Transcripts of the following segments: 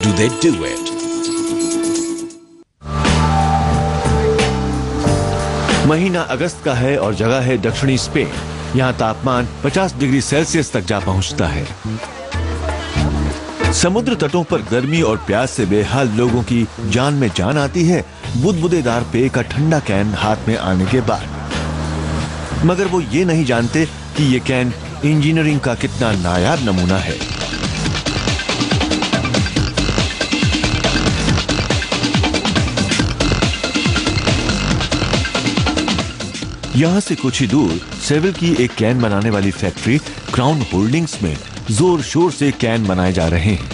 do they do it? महीना अगस्त का है और जगह है दक्षिणी स्पेन। यहाँ तापमान 50 डिग्री सेल्सियस तक जा पहुँचता है। समुद्र तटों पर गर्मी और प्यास से बेहाल लोगों की जान में जान आती है बुदबुदेदार पेय का ठंडा कैन हाथ में आने के बाद। मगर वो ये नहीं जानते कि ये कैन इंजीनियरिंग का कितना नायाब नमूना है। यहाँ से कुछ ही दूर सेविल की एक कैन बनाने वाली फैक्ट्री क्राउन होल्डिंग्स में जोर शोर से कैन बनाए जा रहे हैं।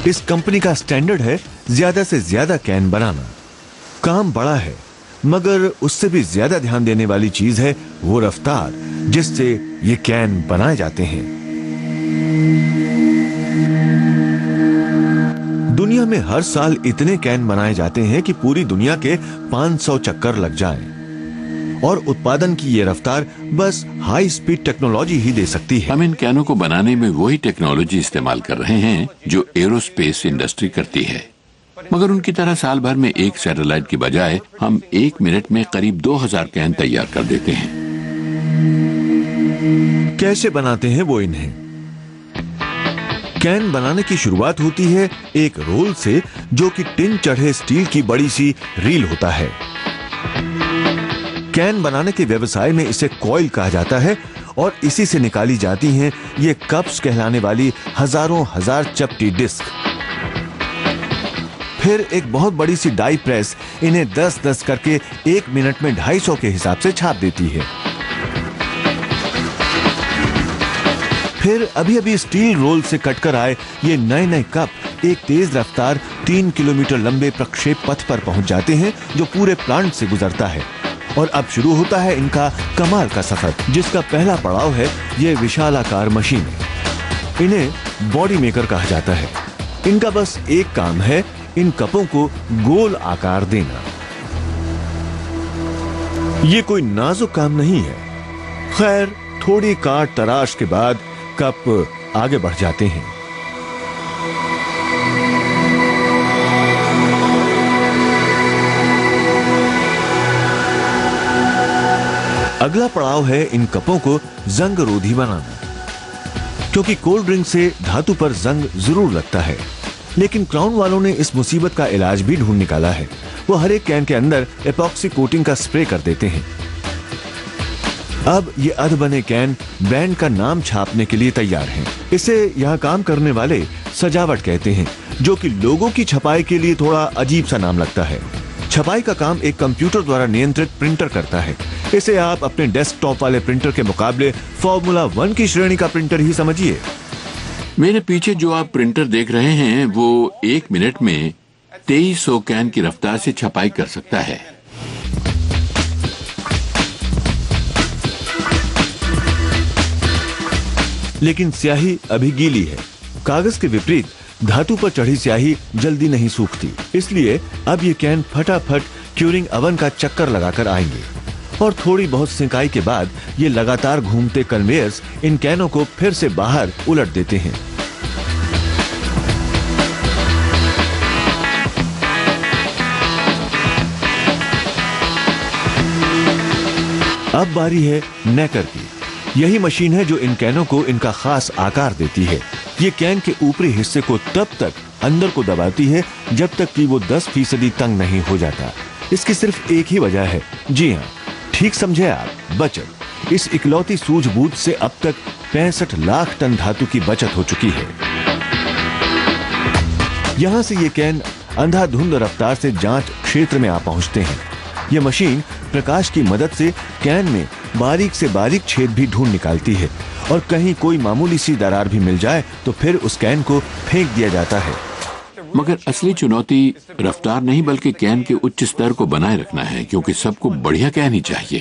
इस कंपनी का स्टैंडर्ड है ज्यादा से ज्यादा कैन बनाना। काम बड़ा है, मगर उससे भी ज्यादा ध्यान देने वाली चीज है वो रफ्तार जिससे ये कैन बनाए जाते हैं। दुनिया में हर साल इतने कैन बनाए जाते हैं कि पूरी दुनिया के 500 चक्कर लग जाएं। और उत्पादन की ये रफ्तार बस हाई स्पीड टेक्नोलॉजी ही दे सकती है। हम इन कैनों को बनाने में वही टेक्नोलॉजी इस्तेमाल कर रहे हैं जो एरोस्पेस इंडस्ट्री करती है, मगर उनकी तरह साल भर में एक सैटेलाइट की बजाय हम 1 मिनट में करीब 2000 कैन तैयार कर देते हैं। कैसे बनाते हैं वो इन्हें? कैन बनाने की शुरुआत होती है एक रोल से जो कि टिन चढ़े स्टील की बड़ी सी रील होता है। कैन बनाने के व्यवसाय में इसे कॉइल कहा जाता है और इसी से निकाली जाती हैं ये कप्स कहलाने वाली हजारों हजार चपटी डिस्क। फिर एक बहुत बड़ी सी डाई प्रेस इन्हें 10-10 करके 1 मिनट में 250 के हिसाब से छाप देती है। फिर अभी स्टील रोल से कटकर आए ये नए कप एक तेज रफ्तार 3 किलोमीटर लंबे प्रक्षेप पथ पर पहुंच जाते हैं जो पूरे प्लांट से गुजरता है। और अब शुरू होता है इनका कमाल का सफर, जिसका पहला पड़ाव है ये विशालाकार मशीन। इन्हें बॉडी मेकर कहा जाता है। इनका बस एक काम है इन कपों को गोल आकार देना। ये कोई नाजुक काम नहीं है। खैर, थोड़ी काट तराश के बाद कप आगे बढ़ जाते हैं। अगला पड़ाव है इन कपों को जंग रोधी बनाना, क्योंकि कोल्ड ड्रिंक से धातु पर जंग जरूर लगता है। लेकिन क्राउन वालों ने इस मुसीबत का इलाज भी ढूंढ निकाला है। वो हर एक कैन के अंदर एपॉक्सी कोटिंग का स्प्रे कर देते हैं। अब ये अधबने कैन ब्रांड का नाम छापने के लिए तैयार हैं। इसे यहाँ काम करने वाले सजावट कहते हैं, जो कि लोगों की छपाई के लिए थोड़ा अजीब सा नाम लगता है। छपाई का काम एक कंप्यूटर द्वारा नियंत्रित प्रिंटर करता है। इसे आप अपने डेस्कटॉप वाले प्रिंटर के मुकाबले फॉर्मूला 1 की श्रेणी का प्रिंटर ही समझिए। मेरे पीछे जो आप प्रिंटर देख रहे हैं वो 1 मिनट में 2300 कैन की रफ्तार से छपाई कर सकता है। लेकिन स्याही अभी गीली है। कागज के विपरीत धातु पर चढ़ी स्याही जल्दी नहीं सूखती, इसलिए अब ये कैन फटाफट क्यूरिंग ओवन का चक्कर लगाकर आएंगे और थोड़ी बहुत सिंकाई के बाद ये लगातार घूमते कन्वेयर्स इन कैनों को फिर से बाहर उलट देते हैं। अब बारी है नेकर की। यही मशीन है जो इन कैनों को इनका खास आकार देती है। ये कैन के ऊपरी हिस्से को तब तक अंदर को दबाती है जब तक कि वो 10% तंग नहीं हो जाता। इसकी सिर्फ एक ही वजह है, जी हाँ, ठीक समझे आप, बचत। इस इकलौती सूझबूझ से अब तक 65 लाख टन धातु की बचत हो चुकी है। यहाँ से ये कैन अंधाधुंध रफ्तार से जांच क्षेत्र में आ पहुंचते हैं। ये मशीन प्रकाश की मदद से कैन में बारीक से बारीक छेद भी ढूंढ निकालती है और कहीं कोई मामूली सी दरार भी मिल जाए तो फिर उस कैन को फेंक दिया जाता है। मगर असली चुनौती रफ्तार नहीं बल्कि कैन के उच्च स्तर को बनाए रखना है, क्योंकि सबको बढ़िया कैन ही चाहिए।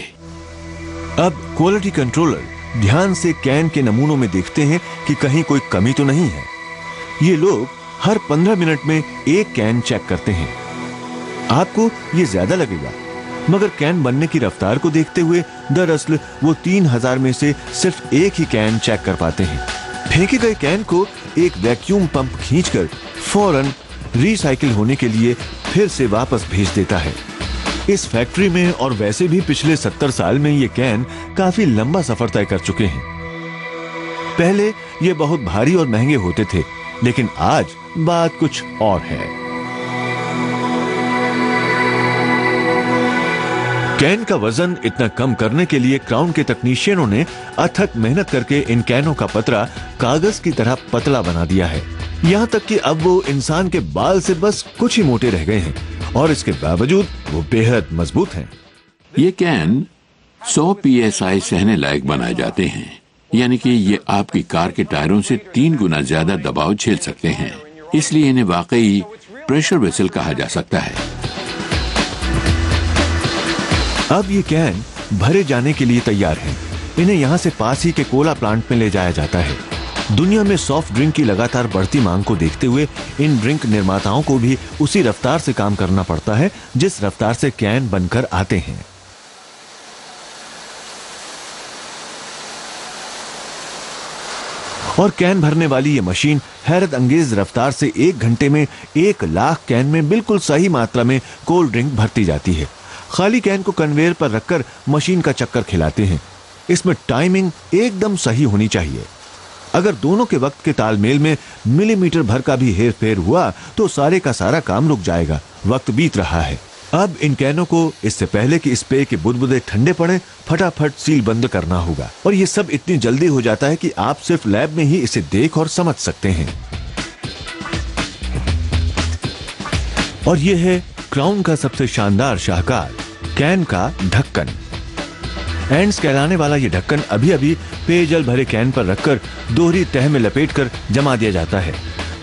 अब क्वालिटी कंट्रोलर ध्यान से कैन के नमूनों में देखते हैं कि कहीं कोई कमी तो नहीं है। ये लोग हर 15 मिनट में एक कैन चेक करते हैं। आपको ये ज्यादा लगेगा, मगर कैन बनने की रफ्तार को देखते हुए दरअसल वो 3000 में से सिर्फ एक ही कैन चेक कर पाते हैं। फेंके गए कैन को एक वैक्यूम पंप खींचकर फौरन रिसाइकिल होने के लिए फिर से वापस भेज देता है। इस फैक्ट्री में और वैसे भी पिछले 70 साल में ये कैन काफी लंबा सफर तय कर चुके हैं। पहले ये बहुत भारी और महंगे होते थे, लेकिन आज बात कुछ और है। कैन का वजन इतना कम करने के लिए क्राउन के तकनीशियनों ने अथक मेहनत करके इन कैनों का पतरा कागज की तरह पतला बना दिया है। यहाँ तक कि अब वो इंसान के बाल से बस कुछ ही मोटे रह गए हैं और इसके बावजूद वो बेहद मजबूत हैं। ये कैन 100 PSI सहने लायक बनाए जाते हैं, यानी कि ये आपकी कार के टायरों से 3 गुना ज्यादा दबाव झेल सकते हैं। इसलिए इन्हें वाकई प्रेशर वेसल कहा जा सकता है। अब ये कैन भरे जाने के लिए तैयार हैं। इन्हें यहाँ से पास ही के कोला प्लांट में ले जाया जाता है। दुनिया में सॉफ्ट ड्रिंक की लगातार बढ़ती मांग को देखते हुए इन ड्रिंक निर्माताओं को भी उसी रफ्तार से काम करना पड़ता है जिस रफ्तार से कैन बनकर आते हैं। और कैन भरने वाली ये मशीन हैरत अंगेज रफ्तार से 1 घंटे में 1 लाख कैन में बिल्कुल सही मात्रा में कोल्ड ड्रिंक भरती जाती है। खाली कैन को कन्वेयर पर रखकर मशीन का चक्कर खिलाते हैं। इसमें टाइमिंग एकदम सही होनी चाहिए। अगर दोनों के वक्त के तालमेल में मिलीमीटर भर का भी हेर फेर हुआ तो सारे का सारा काम रुक जाएगा। वक्त बीत रहा है। अब इन कैनों को इससे पहले कि इस पेय के बुदबुदे ठंडे पड़े फटाफट सील बंद करना होगा। और ये सब इतनी जल्दी हो जाता है कि आप सिर्फ लैब में ही इसे देख और समझ सकते हैं। और ये है क्राउन का सबसे शानदार शाहकार, कैन का ढक्कन। एंड्स कहलाने वाला ये ढक्कन अभी अभी पेयजल भरे कैन पर रखकर दोहरी तह में लपेटकर जमा दिया जाता है।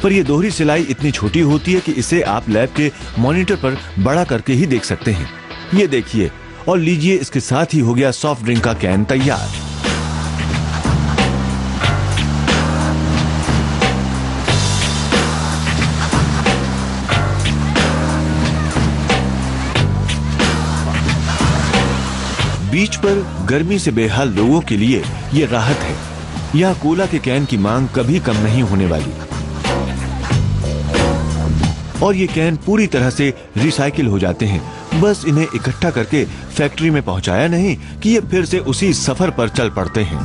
पर यह दोहरी सिलाई इतनी छोटी होती है कि इसे आप लैब के मॉनिटर पर बड़ा करके ही देख सकते हैं। ये देखिए और लीजिए, इसके साथ ही हो गया सॉफ्ट ड्रिंक का कैन तैयार। बीच पर गर्मी से बेहाल लोगों के लिए ये राहत है। यह कोला के कैन की मांग कभी कम नहीं होने वाली। और ये कैन पूरी तरह से रिसाइकिल हो जाते हैं। बस इन्हें इकट्ठा करके फैक्ट्री में पहुंचाया नहीं कि ये फिर से उसी सफर पर चल पड़ते हैं।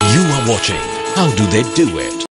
You are watching How Do They Do It?